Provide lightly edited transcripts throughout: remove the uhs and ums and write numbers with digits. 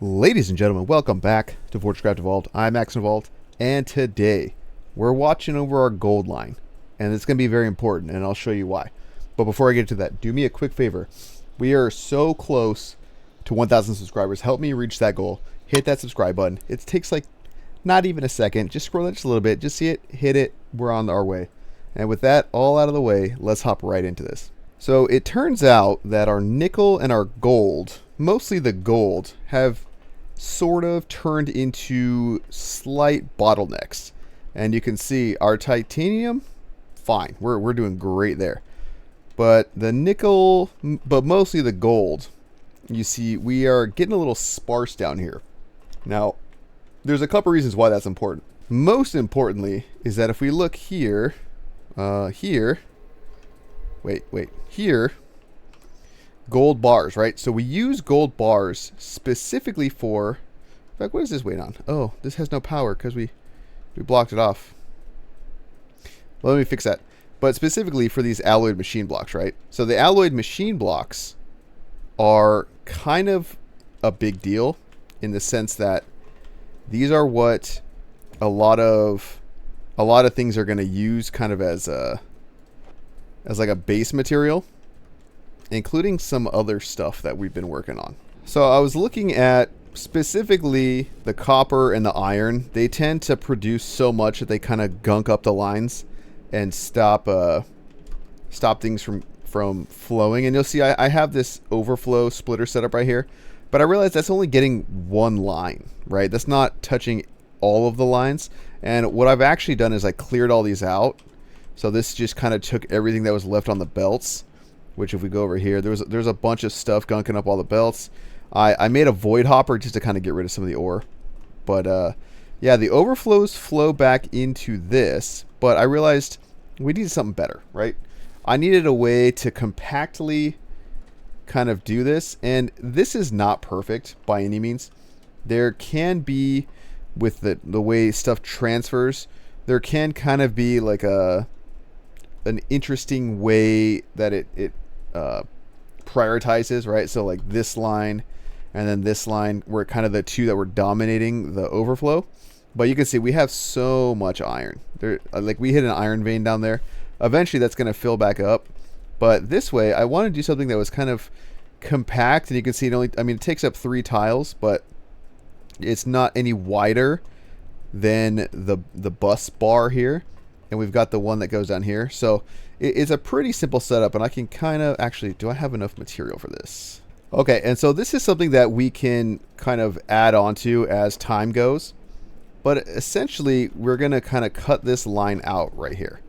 Ladies and gentlemen, welcome back to FortressCraft Evolved. I'm AxionEvolved, and today we're watching over our gold line, and it's going to be very important, and I'll show you why. But before I get to that, do me a quick favor. We are so close to 1,000 subscribers. Help me reach that goal. Hit that subscribe button. It takes like not even a second. Just scroll it just a little bit. Just see it, hit it. We're on our way. And with that all out of the way, let's hop right into this. So it turns out that our nickel and our gold, mostly the gold, have sort of turned into slight bottlenecks. And you can see our titanium, fine. We're doing great there. But the nickel, but mostly the gold, you see we are getting a little sparse down here. Now, there's a couple reasons why that's important. Most importantly is that if we look here, here, gold bars, right? So we use gold bars specifically for, in fact, what is this weight on? Oh, this has no power because we blocked it off. Well, let me fix that. But specifically for these alloyed machine blocks, right? So the alloyed machine blocks are kind of a big deal in the sense that these are what a lot of things are going to use kind of as like a base material, including some other stuff that we've been working on. So I was looking at specifically the copper and the iron. They tend to produce so much that they kind of gunk up the lines and stop things from flowing. And you'll see I have this overflow splitter set up right here, but I realized that's only getting one line, right? That's not touching all of the lines. And what I've actually done is I cleared all these out. So this just kind of took everything that was left on the belts, which if we go over here, there's a bunch of stuff gunking up all the belts. I made a void hopper just to kind of get rid of some of the ore. But yeah, the overflows flow back into this, but I realized we needed something better, right? I needed a way to compactly kind of do this, and this is not perfect by any means. There can be, with the way stuff transfers, there can kind of be like an interesting way that it prioritizes, right? So like this line and then this line were kind of the two that were dominating the overflow. But you can see we have so much iron. Like we hit an iron vein down there. Eventually that's going to fill back up. But this way I want to do something that was kind of compact, and you can see it takes up 3 tiles, but it's not any wider than the bus bar here. And we've got the one that goes down here. So it's a pretty simple setup, and I can kind of actually, do I have enough material for this? Okay, and so this is something that we can kind of add on to as time goes. But essentially, we're going to kind of cut this line out right here.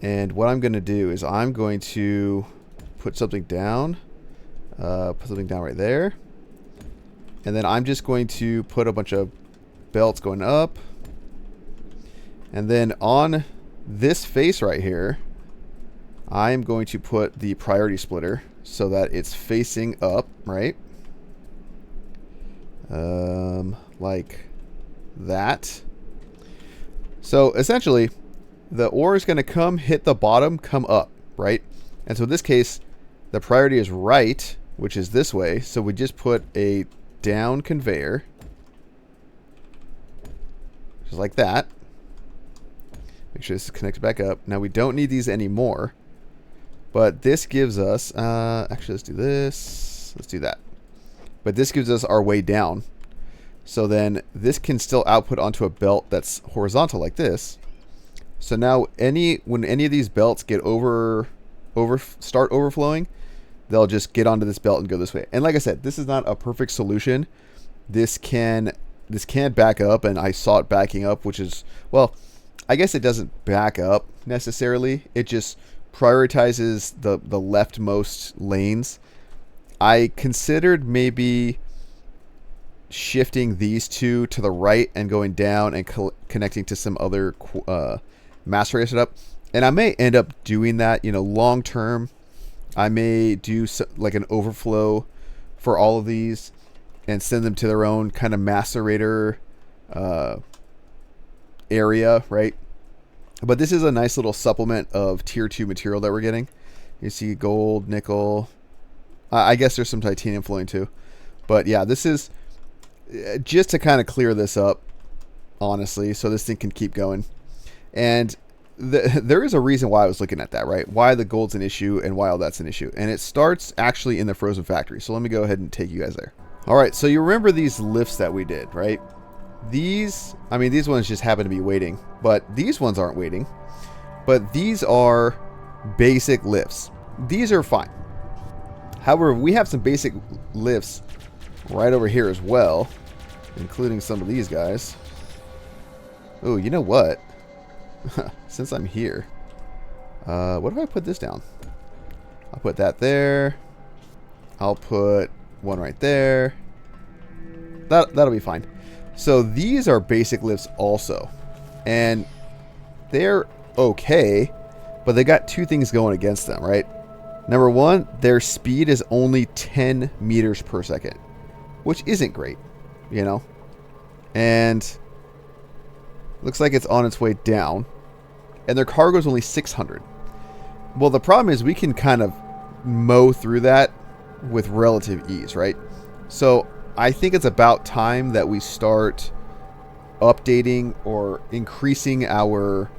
And what I'm going to do is I'm going to put something down. Put something down right there. And then I'm just going to put a bunch of belts going up. And then on this face right here, I'm going to put the priority splitter so that it's facing up, right? Like that. So essentially, the ore is going to come, hit the bottom, come up, right? And so in this case, the priority is right, which is this way. So we just put a down conveyor, just like that. Make sure this is connected back up. Now we don't need these anymore, but this gives us, actually let's do this. Let's do that. But this gives us our way down. So then this can still output onto a belt that's horizontal like this. So now when any of these belts get start overflowing, they'll just get onto this belt and go this way. And like I said, this is not a perfect solution. This can back up, and I saw it backing up, which is, well, I guess it doesn't back up necessarily. It just prioritizes the leftmost lanes. I considered maybe shifting these two to the right and going down and connecting to some other master race setup. And I may end up doing that, long term. I may do like an overflow for all of these and send them to their own kind of macerator area, right? But this is a nice little supplement of tier 2 material that we're getting. You see gold, nickel. I guess there's some titanium flowing too. But yeah, this is just to kind of clear this up, honestly, so this thing can keep going. And there is a reason why I was looking at that, right? Why the gold's an issue and why all that's an issue. And it starts actually in the frozen factory. So let me go ahead and take you guys there. All right, so you remember these lifts that we did, right? These ones just happen to be waiting, but these ones aren't waiting. But these are basic lifts. These are fine. However, we have some basic lifts right over here as well, including some of these guys. Oh, you know what? Since I'm here, what if I put this down? I'll put that there. I'll put one right there. That'll be fine. So these are basic lifts also, and they're okay, but they got two things going against them, right? Number one, their speed is only 10 meters per second, which isn't great, you know? And looks like it's on its way down. And their cargo is only 600. Well, the problem is we can kind of mow through that with relative ease, right? So I think it's about time that we start updating or increasing our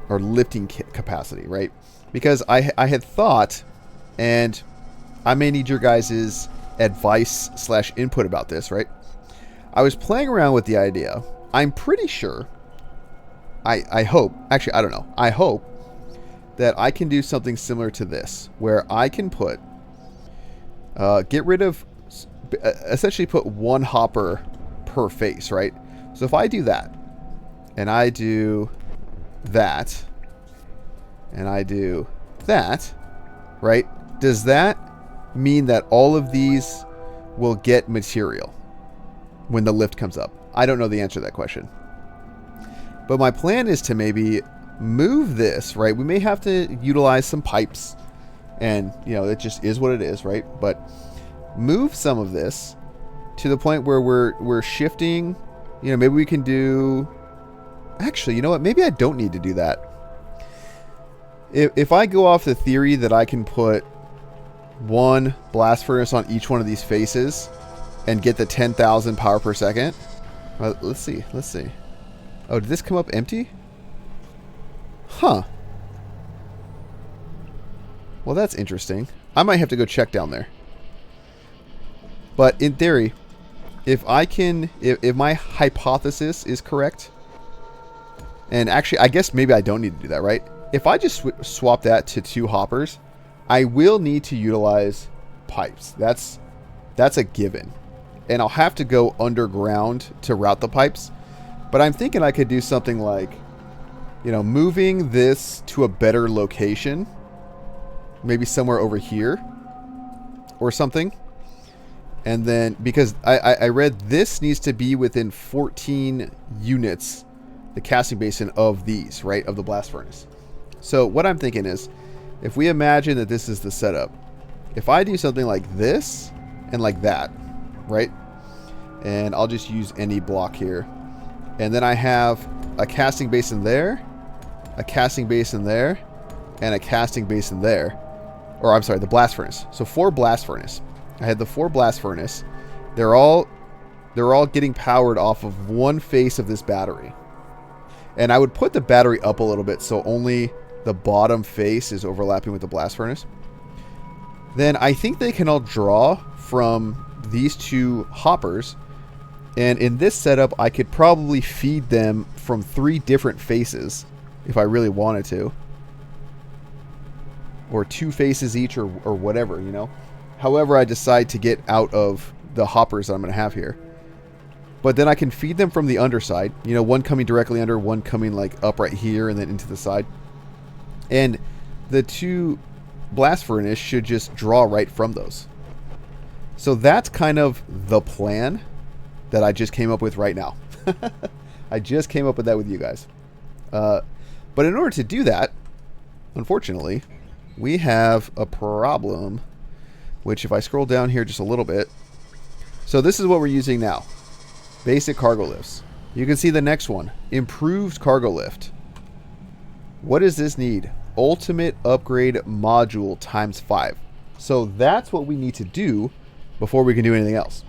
lifting capacity, right? Because I had thought, and I may need your guys' advice / input about this, right? I was playing around with the idea. I'm pretty sure, I hope, actually I don't know, I hope that I can do something similar to this, where I can put, get rid of, essentially put one hopper per face, right? So if I do that, and I do that, and I do that, right? Does that mean that all of these will get material when the lift comes up? I don't know the answer to that question. But my plan is to maybe move this, right? We may have to utilize some pipes, and, you know, it just is what it is, right? But move some of this to the point where we're shifting. You know, maybe we can do... Actually, you know what? Maybe I don't need to do that. If I go off the theory that I can put one blast furnace on each one of these faces and get the 10,000 power per second... let's see. Oh, did this come up empty? Huh. Well, that's interesting. I might have to go check down there. But in theory, if I can... If my hypothesis is correct... And actually, I guess maybe I don't need to do that, right? If I just swap that to 2 hoppers, I will need to utilize pipes. That's a given. And I'll have to go underground to route the pipes. But I'm thinking I could do something like, you know, moving this to a better location. Maybe somewhere over here or something. And then, because I read this needs to be within 14 units, the casting basin of these, right, of the blast furnace. So what I'm thinking is, if we imagine that this is the setup, if I do something like this and like that, right, and I'll just use any block here, and then I have a casting basin there, a casting basin there, and a casting basin there, or I'm sorry, the blast furnace. So 4 blast furnace. I had the 4 blast furnace. They're all getting powered off of one face of this battery. And I would put the battery up a little bit so only the bottom face is overlapping with the blast furnace. Then I think they can all draw from these 2 hoppers. And in this setup, I could probably feed them from 3 different faces if I really wanted to. Or 2 faces each, or whatever, you know. However I decide to get out of the hoppers that I'm going to have here. But then I can feed them from the underside. You know, one coming directly under, one coming like up right here and then into the side. And the 2 blast furnace should just draw right from those. So that's kind of the plan that I just came up with right now. I just came up with that with you guys. But in order to do that, unfortunately, we have a problem. Which if I scroll down here just a little bit. So this is what we're using now. Basic cargo lifts. You can see the next one. Improved cargo lift. What does this need? Ultimate upgrade module times 5. So that's what we need to do before we can do anything else.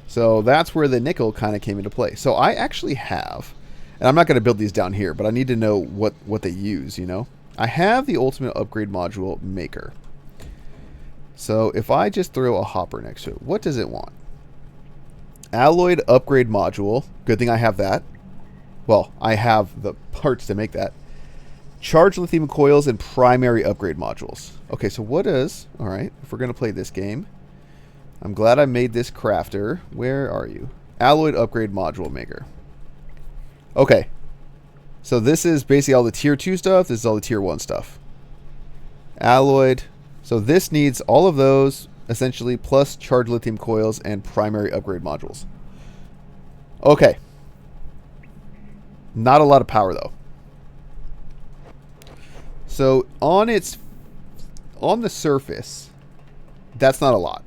So that's where the nickel kind of came into play. So I actually have, and I'm not going to build these down here, but I need to know what they use, you know. I have the ultimate upgrade module maker. So if I just throw a hopper next to it, what does it want? Alloyed upgrade module. Good thing I have that. Well, I have the parts to make that. Charged lithium coils and primary upgrade modules. Okay, so what is... Alright, if we're going to play this game... I'm glad I made this crafter. Where are you? Alloyed upgrade module maker. Okay. So this is basically all the tier 2 stuff. This is all the tier 1 stuff. Alloyed. So this needs all of those, essentially, plus charged lithium coils and primary upgrade modules. Okay. Not a lot of power, though. So on the surface, that's not a lot.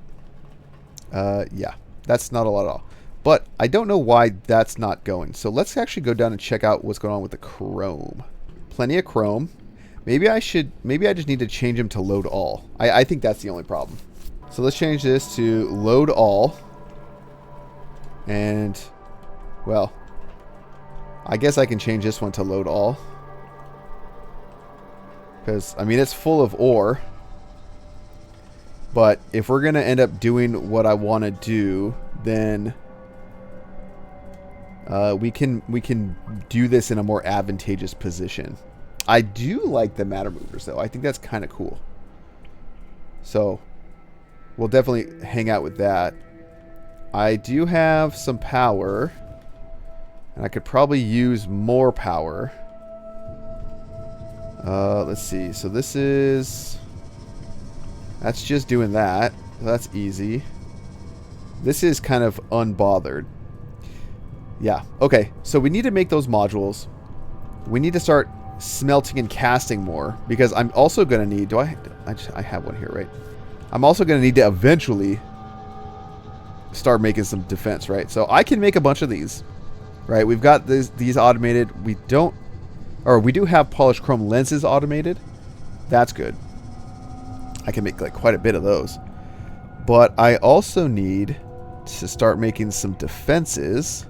Yeah, that's not a lot at all. But I don't know why that's not going. So let's actually go down and check out what's going on with the chrome. Plenty of chrome. Maybe I just need to change them to load all. I think that's the only problem. So let's change this to load all. And, well, I guess I can change this one to load all. Because, I mean, it's full of ore. But if we're going to end up doing what I want to do, then we can do this in a more advantageous position. I do like the matter movers, though. I think that's kind of cool. So we'll definitely hang out with that. I do have some power, and I could probably use more power. Let's see. So this is... That's just doing that. That's easy. This is kind of unbothered. Yeah. Okay. So we need to make those modules. We need to start smelting and casting more, because I'm also going to need... I have one here, right? I'm also going to need to eventually start making some defense, right? So I can make a bunch of these, right? We've got these automated. We do have polished chrome lenses automated. That's good. I can make like quite a bit of those. But I also need to start making some defenses.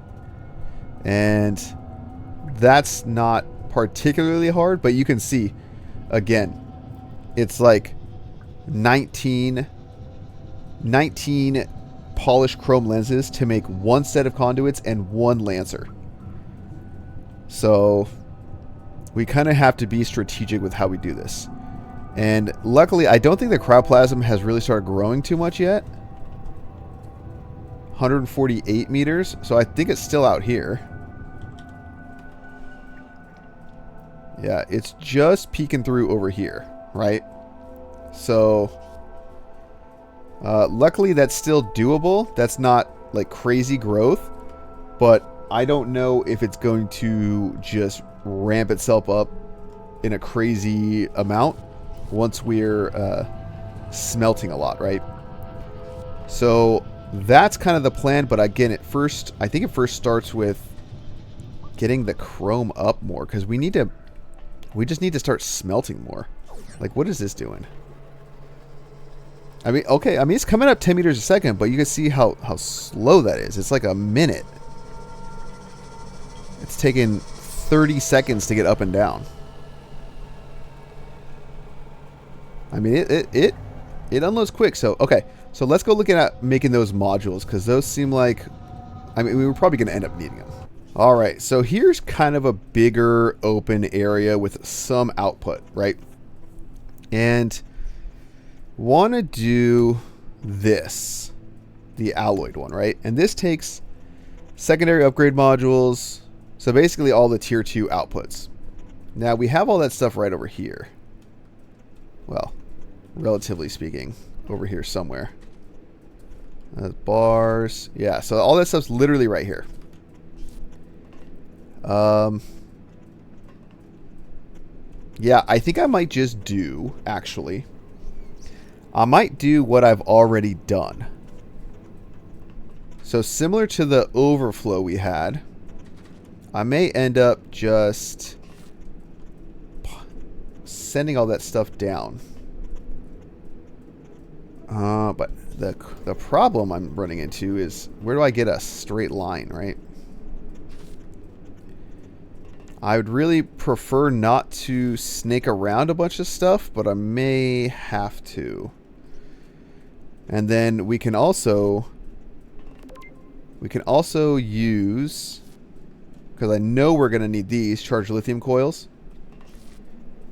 And that's not particularly hard, but you can see, again, it's like 19 polished chrome lenses to make one set of conduits and one lancer. So we kind of have to be strategic with how we do this. And luckily, I don't think the cryoplasm has really started growing too much yet. 148 meters. So I think it's still out here. Yeah, it's just peeking through over here, right? So luckily, that's still doable. That's not like crazy growth. But I don't know if it's going to just ramp itself up in a crazy amount once we're smelting a lot, right? So that's kind of the plan, but again, I think it first starts with getting the chrome up more, because we just need to start smelting more. Like, what is this doing? I mean, okay, I mean, it's coming up 10 meters a second, but you can see how slow that is. It's like a minute. It's taking 30 seconds to get up and down. I mean, it unloads quick. So, okay. So let's go look at making those modules, because those seem like... I mean, we were probably going to end up needing them. All right. So here's kind of a bigger open area with some output, right? And want to do this. The alloyed one, right? And this takes secondary upgrade modules. So basically all the tier 2 outputs. Now we have all that stuff right over here. Well, relatively speaking, over here somewhere. Bars. Yeah, so all that stuff's literally right here. Yeah, I think I might just do, actually, I might do what I've already done. So similar to the overflow we had, I may end up just sending all that stuff down. But the problem I'm running into is, where do I get a straight line, right? I would really prefer not to snake around a bunch of stuff, but I may have to. And then we can also use, because I know we're going to need these charged lithium coils.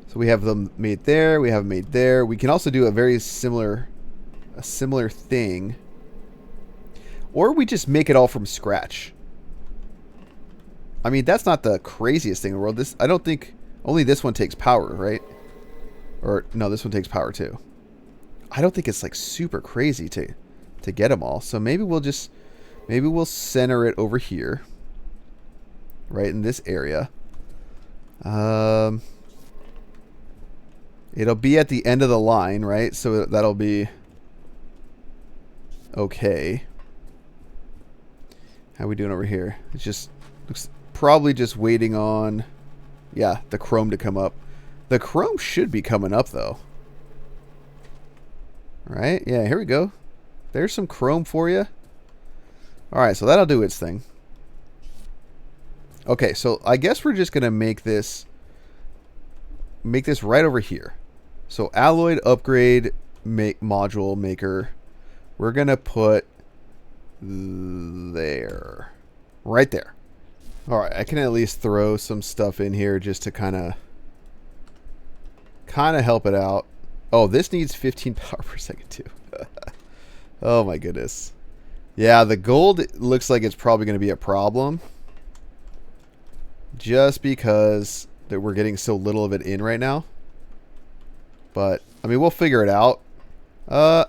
So we have them made there, we have them made there. We can also do a very similar thing. Or we just make it all from scratch. I mean, that's not the craziest thing in the world. I don't think only this one takes power, right? Or no, this one takes power too. I don't think it's like super crazy to get them all. So maybe we'll center it over here, right in this area. It'll be at the end of the line, right? So that'll be okay. How are we doing over here? It just looks probably just waiting on, yeah, the chrome to come up. The chrome should be coming up though. Right? Yeah, here we go. There's some chrome for you. Alright, so that'll do its thing. Okay, so I guess we're just going to make this right over here. So alloyed upgrade module maker. We're going to put there. Right there. Alright, I can at least throw some stuff in here just to kind of help it out. Oh, this needs 15 power per second too. Oh my goodness. Yeah, the gold looks like it's probably going to be a problem. Just because that we're getting so little of it in right now. But, I mean, we'll figure it out.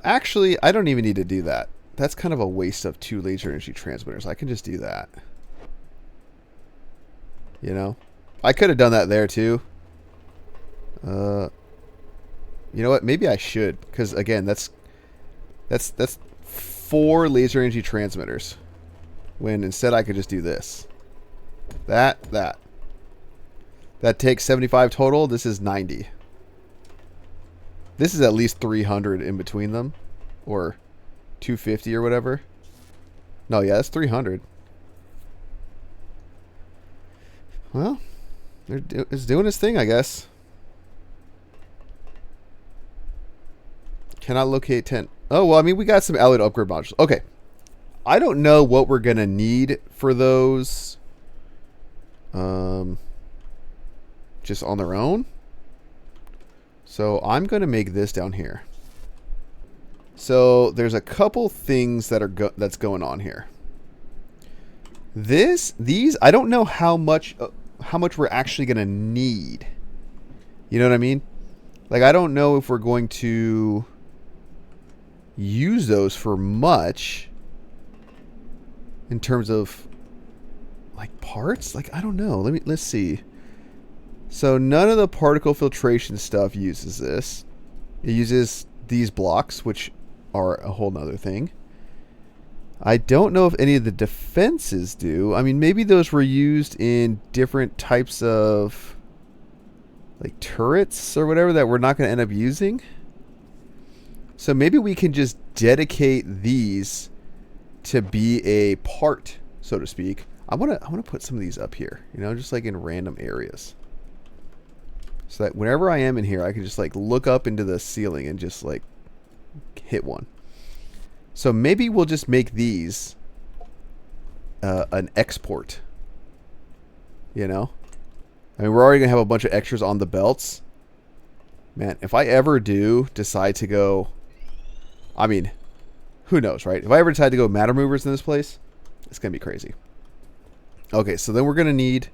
Actually, I don't even need to do that. That's kind of a waste of 2 laser energy transmitters. I can just do that. You know? I could have done that there too. You know what? Maybe I should. Because, again, that's 4 laser energy transmitters. When instead I could just do this. That takes 75 total. This is 90. This is at least 300 in between them. Or 250 or whatever. No, yeah, that's 300. Well, it's doing its thing, I guess. Cannot locate 10. Oh, well, I mean, we got some alloyed upgrade modules. Okay. I don't know what we're going to need for those. Just on their own. So I'm going to make this down here. So there's a couple things that are that's going on here. These, I don't know how much we're actually going to need. You know what I mean? Like, I don't know if we're going to use those for much in terms of like parts. Like, I don't know. Let's see. So none of the particle filtration stuff uses this. It uses these blocks, which are a whole nother thing. I don't know if any of the defenses do. I mean, maybe those were used in different types of like turrets or whatever that we're not going to end up using. So maybe we can just dedicate these to be a part, so to speak. I want to put some of these up here, you know, just like in random areas. So that whenever I am in here, I can just like look up into the ceiling and just like hit one. So maybe we'll just make these an export. You know? I mean, we're already going to have a bunch of extras on the belts. Man, if I ever do decide to go... I mean, who knows, right? If I ever decide to go matter movers in this place, it's going to be crazy. Okay, so then we're going to need...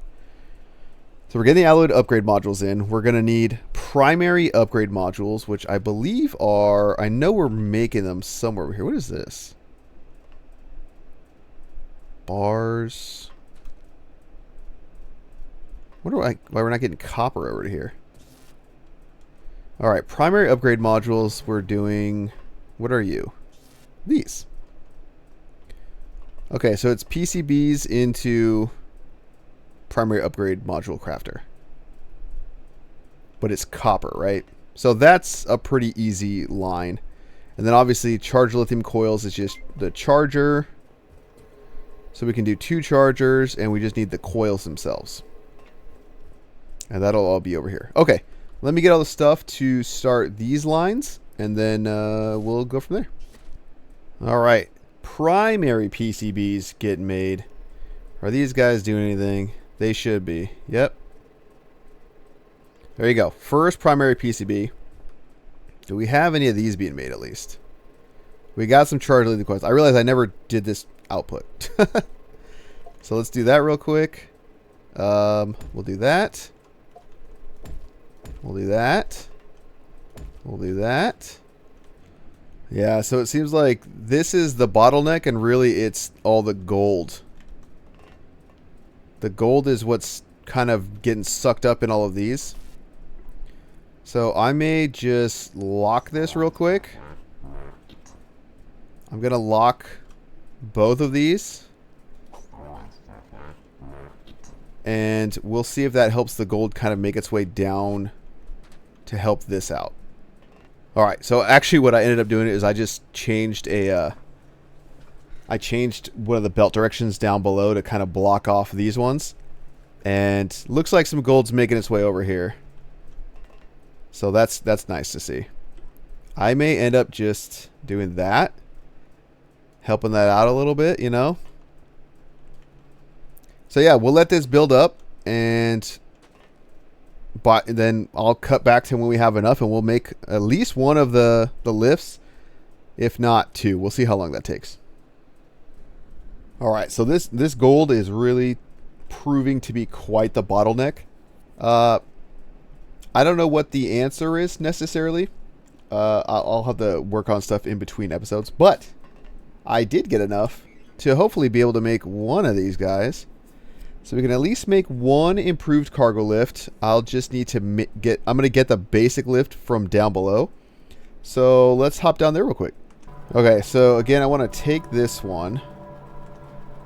So we're getting the alloyed upgrade modules in. We're going to need primary upgrade modules, which I believe are... I know we're making them somewhere over here. What is this? Bars. Wonder why we're not getting copper over here. Alright, primary upgrade modules we're doing... What are you? These. Okay, so it's PCBs into... primary upgrade module crafter. But it's copper, right? So that's a pretty easy line. And then obviously charge lithium coils is just the charger. So we can do 2 chargers, and we just need the coils themselves. And that'll all be over here. Okay, let me get all the stuff to start these lines, and then we'll go from there. All right, primary PCBs getting made. Are these guys doing anything? They should be. Yep. There you go. First primary PCB. Do we have any of these being made at least? We got some charge lithium coils. I realize I never did this output. So let's do that real quick. We'll do that. We'll do that. We'll do that. Yeah, so it seems like this is the bottleneck, and really it's all the gold. The gold is what's kind of getting sucked up in all of these. So I may just lock this real quick. I'm going to lock both of these. And we'll see if that helps the gold kind of make its way down to help this out. Alright, so actually what I ended up doing is I just changed I changed one of the belt directions down below to kind of block off these ones. And looks like some gold's making its way over here. So that's nice to see. I may end up just doing that. Helping that out a little bit, you know. So yeah, we'll let this build up, and then I'll cut back to when we have enough, and we'll make at least one of the lifts, if not 2. We'll see how long that takes. All right, so this gold is really proving to be quite the bottleneck. I don't know what the answer is necessarily. I'll have to work on stuff in between episodes, but I did get enough to hopefully be able to make one of these guys. So we can at least make one improved cargo lift. I'll just need to I'm going to get the basic lift from down below. So let's hop down there real quick. Okay, so again, I want to take this one.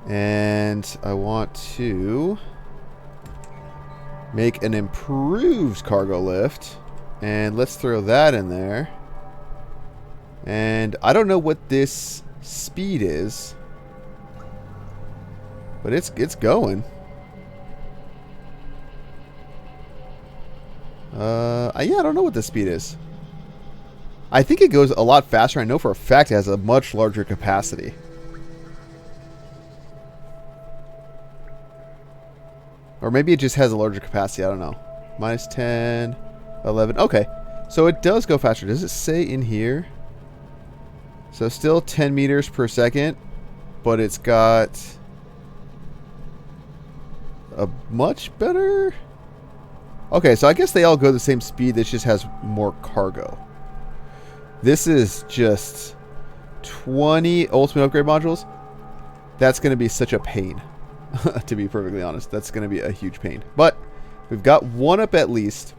And I want to make an improved cargo lift. And let's throw that in there. And I don't know what this speed is, but it's going. Yeah, I don't know what the speed is. I think it goes a lot faster. I know for a fact it has a much larger capacity. Or maybe it just has a larger capacity. I don't know. Minus 10, 11. Okay. So it does go faster. Does it say in here? So still 10 meters per second. But it's got a much better... Okay, so I guess they all go the same speed. This just has more cargo. This is just 20 ultimate upgrade modules. That's going to be such a pain. To be perfectly honest, that's going to be a huge pain. But we've got one up at least.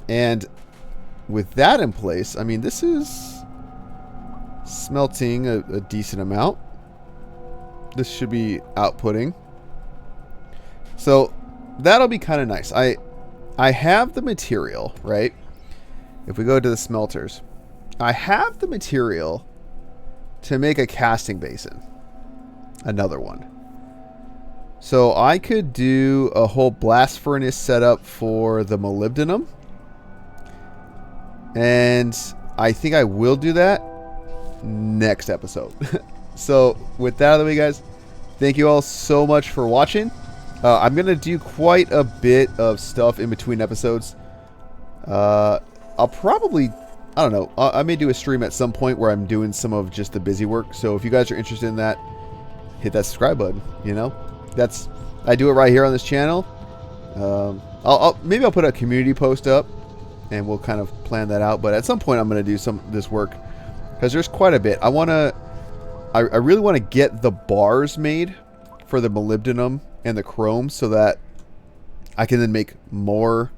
And with that in place, I mean, this is smelting a decent amount. This should be outputting. So that'll be kind of nice. I have the material, right? If we go to the smelters, I have the material to make a casting basin. Another one. So I could do a whole blast furnace setup for the molybdenum. And I think I will do that next episode. So with that out of the way, guys, thank you all so much for watching. I'm going to do quite a bit of stuff in between episodes. I'll probably, I don't know, I may do a stream at some point where I'm doing some of just the busy work. So if you guys are interested in that, hit that subscribe button, you know. I do it right here on this channel. Maybe I'll put a community post up and we'll kind of plan that out. But at some point I'm going to do this work because there's quite a bit. I really want to get the bars made for the molybdenum and the chrome so that I can then make more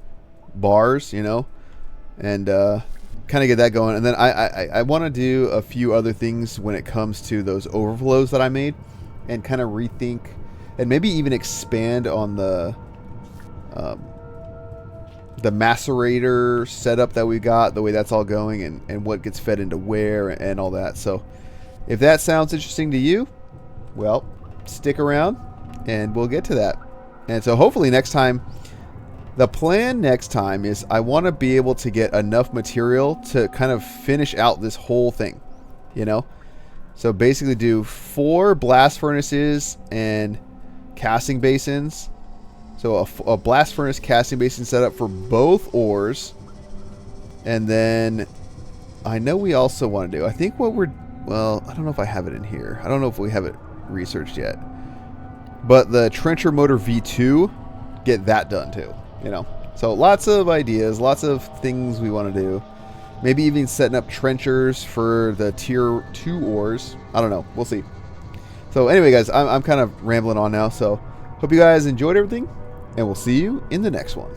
bars, you know, and kind of get that going. And then I want to do a few other things when it comes to those overflows that I made and kind of rethink and maybe even expand on the the macerator setup that we got, the way that's all going, and what gets fed into where and all that. So if that sounds interesting to you, well, stick around and we'll get to that. And so hopefully next time, the plan next time is I want to be able to get enough material to kind of finish out this whole thing, you know? So basically do 4 blast furnaces and casting basins. So a blast furnace casting basin setup for both ores. And then I know we also want to do, I think what we're, well, I don't know if I have it in here. I don't know if we have it researched yet. But the trencher motor V2, get that done too, you know. So lots of ideas, lots of things we want to do. Maybe even setting up trenchers for the tier 2 ores. I don't know. We'll see. So anyway, guys, I'm kind of rambling on now. So hope you guys enjoyed everything. And we'll see you in the next one.